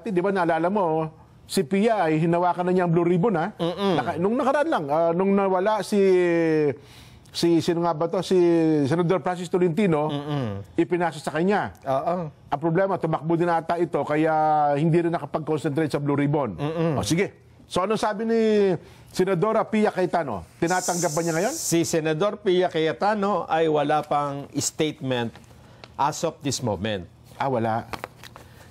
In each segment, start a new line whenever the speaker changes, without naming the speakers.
Di ba naalala mo, si Pia ay hinawakan na niya ang Blue Ribbon, ha? Nung nakaraan lang, nung nawala sino nga ba to? Si Senador Francis Tolentino, ipinasa sa kanya. Ang problema, tumakbo din ata ito, kaya hindi rin nakapag-concentrate sa Blue Ribbon. O sige. So anong sabi ni Senadora Pia Cayetano? Tinatanggap ba niya ngayon?
Si Senador Pia Cayetano ay wala pang statement as of this moment.
Wala.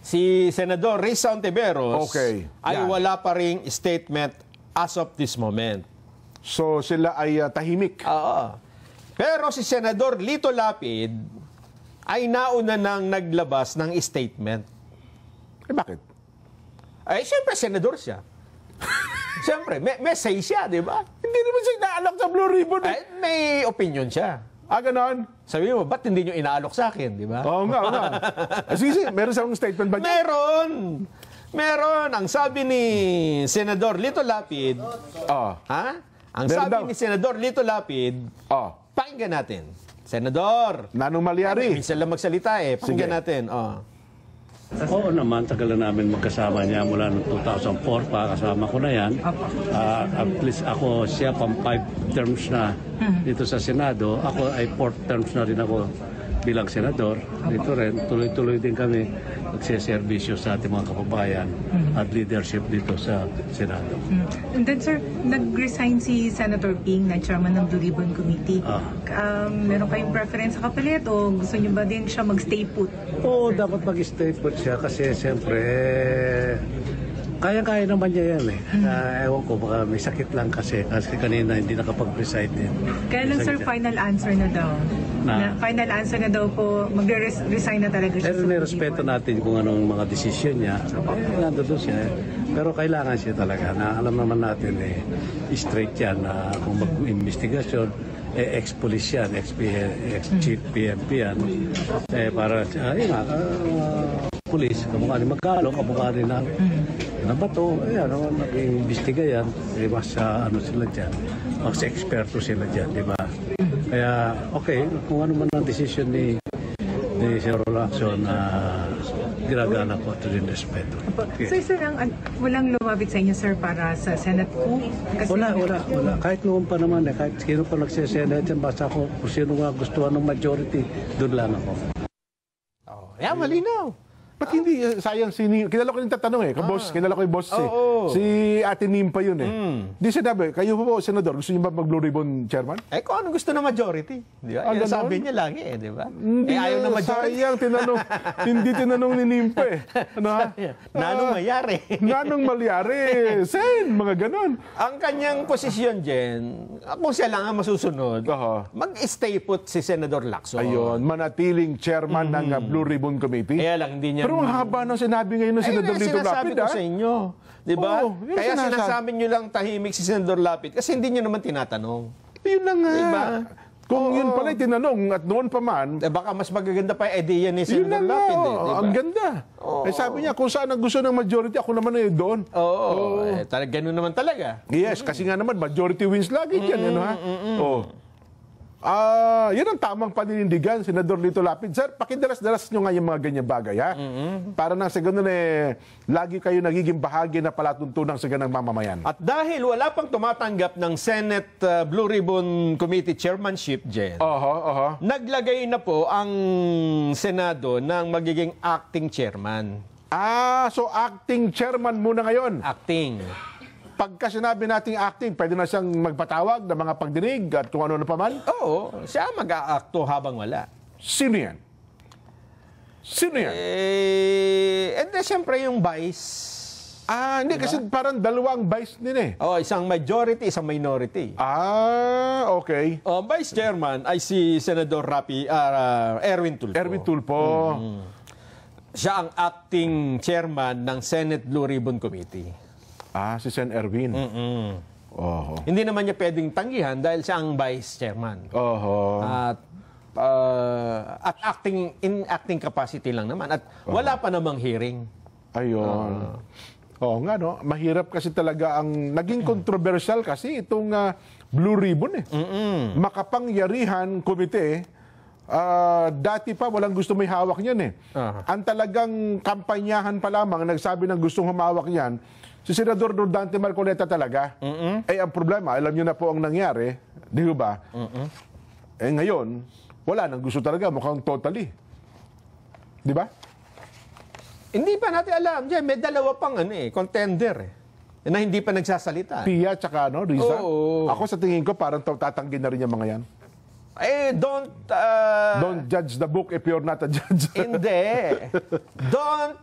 Si Senador Risa Ontiveros ay
Yan.
wala pa ring statement as of this moment.
So sila ay tahimik.
Pero si Senador Lito Lapid ay nauna nang naglabas ng statement.
Bakit?
Ay, siyempre, senador siya. Siyempre, may say siya, di ba?
Hindi naman siya inaalok sa Blue Ribbon.
Ay, may opinion siya.
Ganon?
Sabi mo, ba't hindi nyo inaalok sa akin, di ba?
Oo nga. Sige, meron siyang statement ba niya?
Meron. Ang sabi ni Senador Lito Lapid, Ang sabi ni Senador Lito Lapid, pakinggan natin. Senador.
Nanong Malyari.
Minsan lang magsalita eh. Pakinggan natin.
Oo naman, tagal na namin magkasama niya mula noong 2004 pa, kasama ko na yan. At least ako, siya pang 5 terms na dito sa Senado. Ako ay 4 terms na rin ako bilang senador. Dito rin, tuloy-tuloy din kami nagsiservisyo sa ating mga kababayan at leadership dito sa Senado.
And then sir, nag-resign si Senator Ping na chairman ng Blue Ribbon Committee. Meron kayong preference sa kapalit o gusto niyo ba din siya mag-stay put?
Oo, dapat mag-stay put siya kasi siyempre kaya-kaya naman niya yan eh. Ewan ko, baka may sakit lang kasi kanina hindi nakapag-recite eh.
Kaya lang sir, final answer na daw. Final answer na daw po, mag-resign na talaga siya.
Pero nirespeto natin kung anong mga desisyon niya. Nandun siya eh. Pero kailangan siya talaga na alam naman natin eh, straight yan na kung mag-investigasyon, ex-police yan, ex-chief PNP yan. Para, police, kamukha rin magkalo, kamukha rin na bato, nag-iimbestiga yan, mas sila dyan, mas eksperto sila dyan, di ba? Kaya, okay, kung ano man ang desisyon ni Sir Lacson na ginagana ko ito din respeto.
So, sir, walang lumapit sa inyo, sir, para sa Senate coup?
Wala. Kahit noon pa naman, kahit sino pa nagsisenate, basta ako, kung sino nga gustuhan ng majority, doon lang ako.
Malinaw.
Ba't hindi, sayang, kilala ko yung tatanong eh, kilala ko yung boss si Ate Nimpa yun eh. Di sinabi, kayo po, Senador, gusto niyo ba mag-Blue Ribbon Chairman?
Kung ano gusto ng majority. Di ba? Yan sabi niya lagi eh, di ba? Ayaw na majority.
Sayang, hindi tinanong ni Nimpa eh.
Nanong Malyari.
Nanong Malyari. Sen, mga ganon.
Ang kanyang posisyon dyan, kung siya lang ang masusunod, mag-stay put si Senador Lacson.
Ayun, manatiling chairman ng Blue Ribbon Committee.
Kaya lang, hindi niya.
Pero ang haba ng sinabi ngayon ng Senador Lito Lapid.
Sinasabi ko sa inyo. Di ba? Kaya sinasabi nyo lang tahimik si Senador Lapid kasi hindi nyo naman tinatanong.
Yun na nga.
Diba?
Kung yun pala tinanong at noon pa man.
Baka mas magaganda pa yung idea ni Senador Lapid. Diba?
Ang ganda. Sabi niya, kung saan ang gusto ng majority, ako naman ay doon.
Ganun naman talaga.
Yes, kasi nga naman, majority wins lagi dyan. Yan ang tamang paninindigan, Senador Lito Lapid. Sir, pakidalas-dalas nyo nga yung mga ganyan bagay, ha? Para nang sa ganun lagi kayo nagiging bahagi na palatuntunan sa ganang mamamayan.
At dahil wala pang tumatanggap ng Senate Blue Ribbon Committee chairmanship, Jen, naglagay na po ang Senado ng magiging acting chairman.
So acting chairman muna ngayon.
Acting.
Pagka sinabi nating acting, pwede na siyang magpatawag ng mga pagdinig at kung ano na paman?
Oo, siya mag-aakto habang wala.
Sino yan?
And then, siyempre yung vice.
Hindi, kasi parang dalawang vice din eh.
Isang majority, isang minority.
Okay.
Vice chairman ay si Senador Erwin Tulfo.
Erwin Tulfo.
Siya ang acting chairman ng Senate Blue Ribbon Committee.
Si Sen Erwin.
Hindi naman niya pwedeng tanggihan dahil siya ang vice chairman. At acting capacity lang naman. At wala pa namang hearing.
Ayun. Oo nga, no? Mahirap kasi talaga ang naging controversial kasi itong Blue Ribbon eh. Makapangyarihan komite Dati pa, walang gusto may hawak niyan eh. Ang talagang kampanyahan pa lamang, nagsabi ng gustong humawak niyan, si Senador Dante Marcoleta talaga. Eh, ang problema, alam niyo na po ang nangyari, di ba? Eh, ngayon, wala nang gusto talaga, mukhang totally. Di ba?
Hindi pa natin alam. Diyan, may dalawa pang contender na hindi pa nagsasalita.
Pia tsaka Riza.
Oo.
Ako sa tingin ko, parang tatanggi na rin yung mga yan.
Don't
Judge the book if you're not a judge.
Hindi. Don't,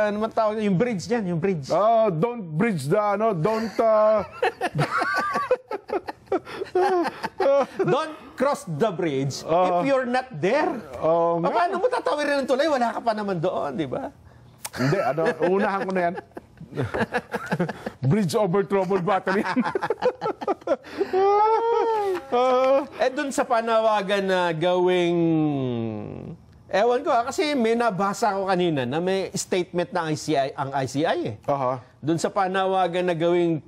ano man tawag, yung bridge dyan, yung bridge.
Don't bridge the,
Don't cross the bridge if you're not there. Paano mo tatawirin ng tulay? Wala ka pa naman doon, di ba?
Hindi, unahan ko na yan. Bridge over troubled battery.
Dun sa panawagan na gawing... Ewan ko, kasi may nabasa ko kanina na may statement ng ICI, ang ICI Dun sa panawagan na gawing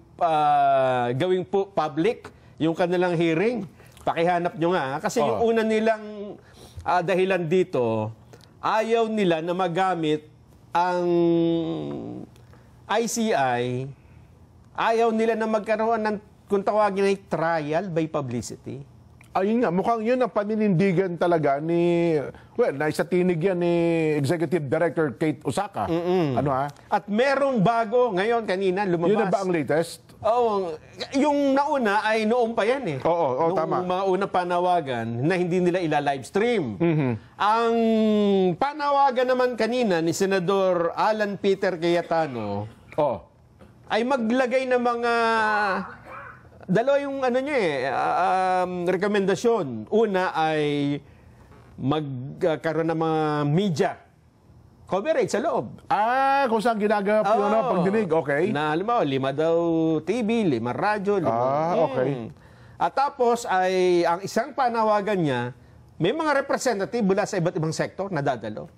public, yung kanilang hearing, pakihanap nyo nga. Kasi yung una nilang dahilan dito, ayaw nila na magamit ang ICI, ayaw nila na magkaroon ng, kung tawagin ay trial by publicity.
Ayun nga, mukhang yun ang paninindigan talaga ni, naisatinig yan ni Executive Director Kate Osaka.
At merong bago ngayon, kanina, lumabas.
Yun na ba ang latest?
Oo. Yung nauna ay noong pa yan eh.
Oo,
Noong
tama.
mga unang panawagan na hindi nila ila-livestream. Ang panawagan naman kanina ni Senador Alan Peter Cayetano ay maglagay ng mga... Dalawa yung rekomendasyon. Una ay magkaroon ng mga media coverage sa loob.
Kung saan ginagawa po yung pagdinig, okay.
Na, alam mo, 5 daw TV, 5 radyo, 5...
okay.
At tapos ay, ang isang panawagan niya, may mga representative mula sa iba't ibang sektor na dadalo.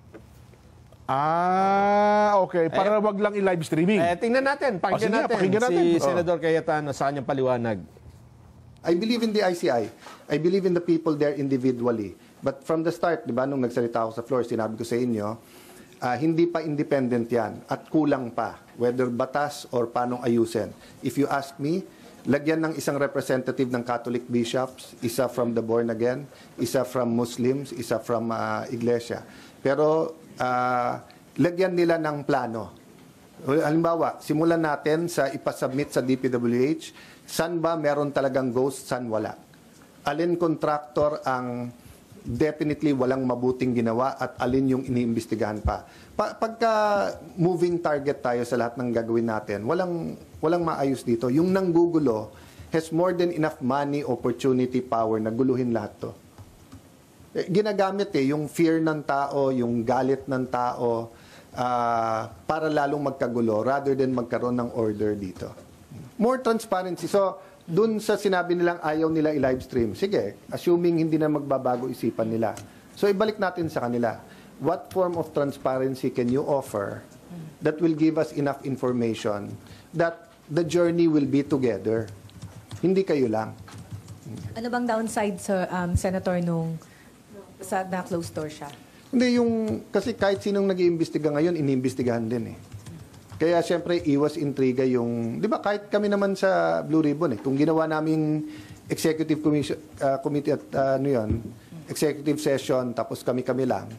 Okay. Para wag lang i-live streaming.
Tingnan natin, pakinggan natin si Senador Cayetano sa kanyang paliwanag.
I believe in the ICI. I believe in the people there individually. But from the start, di ba, nung nagsalita ako sa floor, sinabi ko sa inyo, hindi pa independent yan at kulang pa, whether batas or paano ayusin. If you ask me, lagyan ng isang representative ng Catholic bishops, isa from the born again, isa from Muslims, isa from Iglesia. Pero lagyan nila ng plano. Halimbawa, simulan natin sa ipasubmit sa DPWH, saan ba meron talagang ghost, saan wala. Alin contractor ang definitely walang mabuting ginawa at alin yung iniimbestigahan pa. Pagka moving target tayo sa lahat ng gagawin natin, walang maayos dito. Yung nanggugulo has more than enough money, opportunity, power na guluhin lahat to. Ginagamit yung fear ng tao, yung galit ng tao para lalong magkagulo rather than magkaroon ng order dito. More transparency. So, dun sa sinabi nilang ayaw nila i-livestream, sige, assuming hindi na magbabago isipan nila. So, ibalik natin sa kanila. What form of transparency can you offer that will give us enough information that the journey will be together? Hindi kayo lang.
Ano bang downside sa Senator nung sa na-closed door siya?
Hindi, kasi kahit sinong nag-iimbestiga ngayon, iniimbestigahan din eh. Kaya siyempre, iwas intriga yung, di ba kahit kami naman sa Blue Ribbon kung ginawa namin executive committee at executive session, tapos kami-kami lang,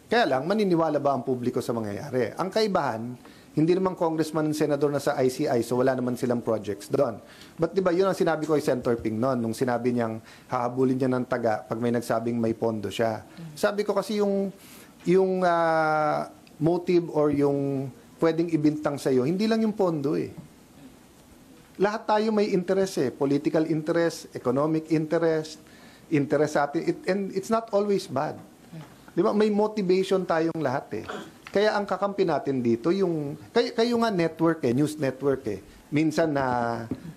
kaya lang, maniniwala ba ang publiko sa mangyayari? Ang kaibahan, hindi naman congressman and senador na sa ICI, so wala naman silang projects doon. But di ba, yun ang sinabi ko kay Senator Ping noon, nung sinabi niyang hahabulin niya ng taga pag may nagsabing may pondo siya. Sabi ko kasi yung motive or yung pwedeng ibintang sa'yo, hindi lang yung pondo eh. Lahat tayo may interest political interest, economic interest, interest sa atin, and it's not always bad. Di ba, may motivation tayong lahat Kaya ang kakampi natin dito, kayo nga network news network Minsan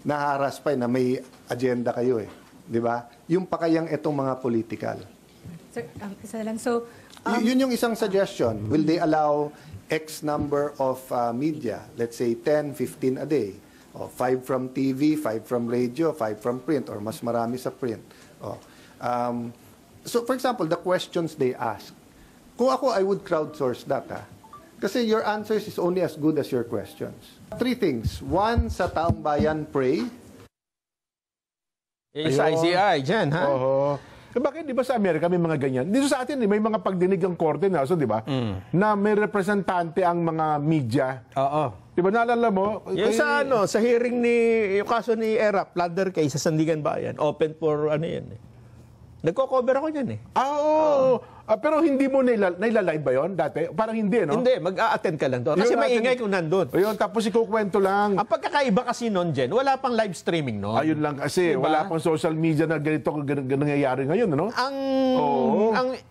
naharas pa na may agenda kayo Di ba? Yung pakayang itong mga political.
Sir, isa lang. So,
yun yung isang suggestion. Will they allow X number of media? Let's say 10, 15 a day. O 5 from TV, 5 from radio, 5 from print, or mas marami sa print. So, for example, the questions they ask. Kung ako, I would crowdsource that, ha? Kasi your answers is only as good as your questions. 3 things. 1, sa taong bayan, pray.
Sa ICI dyan, ha?
Oo. Bakit di ba sa Amerika may mga ganyan? Dito sa atin may mga pagdinig ang korte na, so, di ba? Na may representante ang mga media.
Oo.
Di ba naalala mo?
Yung sa hearing yung kaso ni Erap, plunder case sa Sandigan Bayan, open for yan eh. Nagko-cover ako dyan eh.
Oo. Pero hindi mo nailalive ba yun dati? Parang hindi, no?
Hindi, mag-a-attend ka lang doon. Kasi
Yun,
maingay kung nandun.
Ayun, tapos ikukwento lang.
Ang pagkakaiba kasi noon, Jen, wala pang live streaming noon.
Ayun lang kasi,
Diba?
wala pang social media na ganito nangyayari ngayon, no?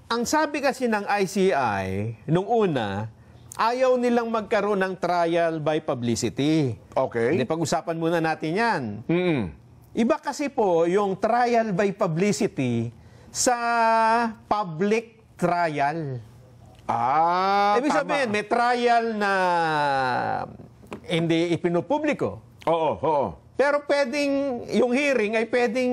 Ang sabi kasi ng ICI, nung una, ayaw nilang magkaroon ng trial by publicity.
Okay.
Hindi, pag-usapan muna natin yan.
Mm.
Iba kasi po yung trial by publicity sa public trial. Ibig
tama.
sabihin, may trial na hindi ipinupubliko.
Oo.
Pero pwedeng, yung hearing ay pwedeng,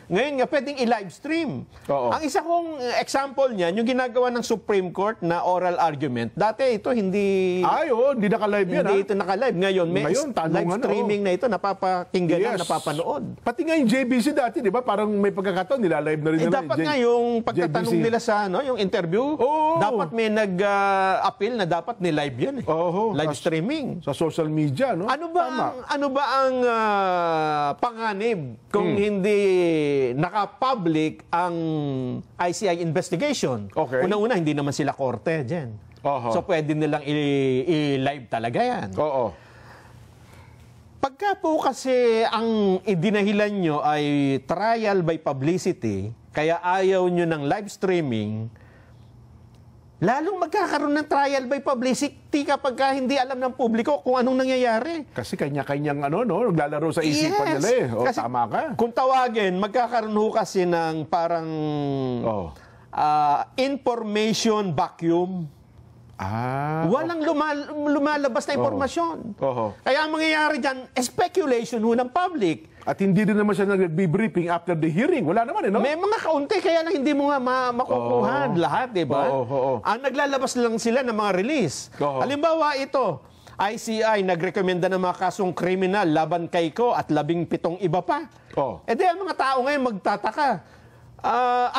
ngayon nga, pwedeng i-live stream.
Oo.
Ang isa kong example niyan, yung ginagawa ng Supreme Court na oral argument, dati ito hindi...
Hindi naka-live yan,
Hindi ito naka-live. Ngayon, may
Ngayon, tanungan
live
na,
streaming na ito, napapakinggan
Yes.
na, napapanood.
Pati nga yung JBC dati, di ba? Parang may pagkakataon, nila-live na rin nila.
Dapat nga yung pagtatanong
JBC.
nila sa yung interview,
Oo.
dapat may nag-appeal na dapat ni-live yan eh.
Oo.
Live streaming.
Sa social media, no?
Ano ba ang panganib kung hindi naka-public ang ICI investigation?
Okay.
Una-una, hindi naman sila korte, Jen.
Oho.
So, pwede nilang i-live talaga yan.
Oo.
Pagka po kasi ang idinahilan nyo ay trial by publicity, kaya ayaw nyo ng live streaming, lalong magkakaroon ng trial by publicity kapag hindi alam ng publiko kung anong nangyayari.
Kasi kanya-kanyang naglalaro sa isipan nila eh.
Kasi
Tama ka.
Kung tawagin, magkakaroon ho kasi ng parang information vacuum. Walang lumalabas na impormasyon.
Oho.
Kaya ang mangyayari dyan, speculation ho ng public.
At hindi din naman siya nag-briefing after the hearing. Wala naman, no?
May mga kaunti, kaya lang hindi mo nga makukuha lahat, di ba?
Oo.
Ang naglalabas lang sila ng mga release.
Oo.
Halimbawa ito, ICI nagrekomenda ng mga kasong kriminal laban kay Ko at 17 iba pa.
Oo.
Di ang mga tao ngayon magtataka.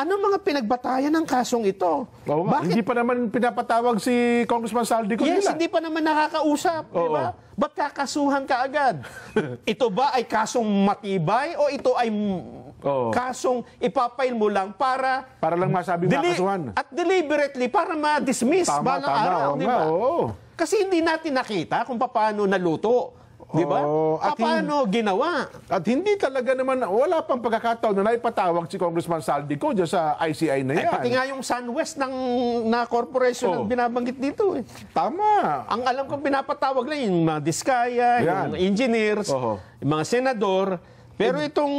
Ano mga pinagbatayan ng kasong ito?
Oo nga. Hindi pa naman pinapatawag si Congressman Saldi ko
Yes,
nila.
hindi pa naman nakakausap, di ba? Ba't kakasuhan ka agad? Ito ba ay kasong matibay o ito ay kasong ipapail mo lang para
lang masabi makasuhan.
at deliberately para ma-dismiss balang araw, di ba? Kasi hindi natin nakita kung paano naluto. Di ba? Paano ginawa?
At hindi talaga naman, wala pang pagkakataon na naipatawag si Congressman Saldi ko dyan sa ICI na yan.
Pati nga yung SunWest na corporation ang binabanggit dito. Eh.
Tama.
Ang alam kong pinapatawag lang yung mga diskaya, yung engineers, yung mga senador. Pero itong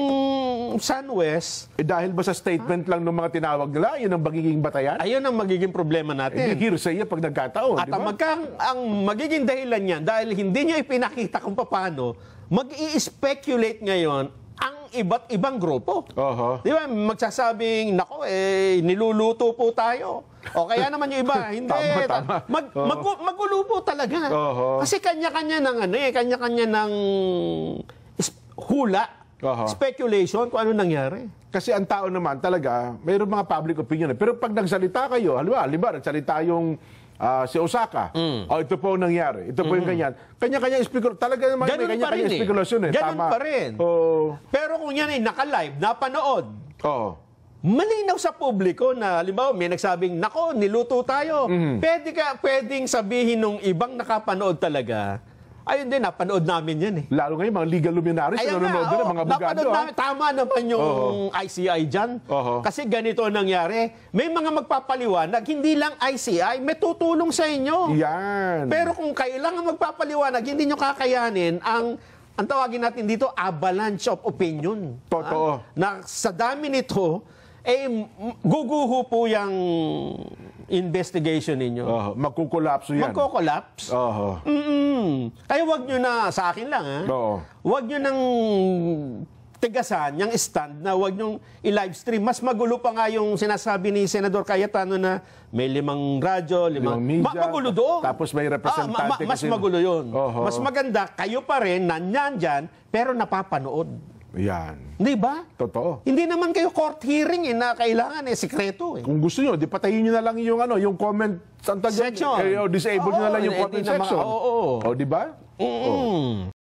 SunWest...
dahil ba sa statement lang ng mga tinawag nila, yun ang magiging batayan?
Ayun ang magiging problema natin.
Hearsay yan pag nagkataon,
At
di ba?
ang magiging dahilan niyan, dahil hindi niya ipinakita kung paano, mag-i-speculate ngayon ang iba't ibang grupo. Di ba? Magsasabing, nako, niluluto po tayo. O kaya naman yung iba, hindi.
Tama.
Magulo po talaga. Kasi kanya-kanya ng kanya-kanya ng hula. Speculation kung ano nangyari.
Kasi ang tao naman talaga, mayroong mga public opinion. Pero pag nagsalita kayo, halimbawa, nagsalita yung si Osaka, ito po ang nangyari, ito po yung ganyan. Kanya-kanya speculation. Talaga naman may kanya-kanya spekulasyon eh.
Ganun
Tama.
pa rin. Pero kung yan ay naka-live, napanood, malinaw sa publiko na, halimbawa, may nagsabing, nako, niluto tayo. Pwedeng sabihin nung ibang nakapanood talaga, ayun din, napanood namin yan eh.
Lalo ngayon, mga legal luminaries, nanonood din, mga abogado.
Napanood namin, tama naman yung ICI dyan. Kasi ganito nangyari. May mga magpapaliwanag, hindi lang ICI, may tutulong sa inyo.
Yan.
Pero kung kailangan magpapaliwanag, hindi nyo kakayanin ang tawagin natin dito, avalanche of opinion.
Totoo.
Na sa dami nito, guguho po yung investigation ninyo.
Magkukolapso yan.
Magko-collapse. Kaya wag nyo na, sa akin lang, wag nyo nang tigasan, yung stand na wag nyong i-live stream. Mas magulo pa nga yung sinasabi ni Senador Cayetano na may 5 radyo, 5
media,
magulo doon.
tapos may representante
mas
kasi-
magulo yun.
Oho.
Mas maganda, kayo pa rin, nanyan dyan, pero napapanood.
Yan.
Di ba?
Totoo.
Hindi naman kayo court hearing na kailangan sikreto
Kung gusto nyo, di patayin nyo na lang yung comment
Section.
disable nyo na lang yung
Oo,
comment
hindi naman-
section.
oo.
O, di ba?
Mm.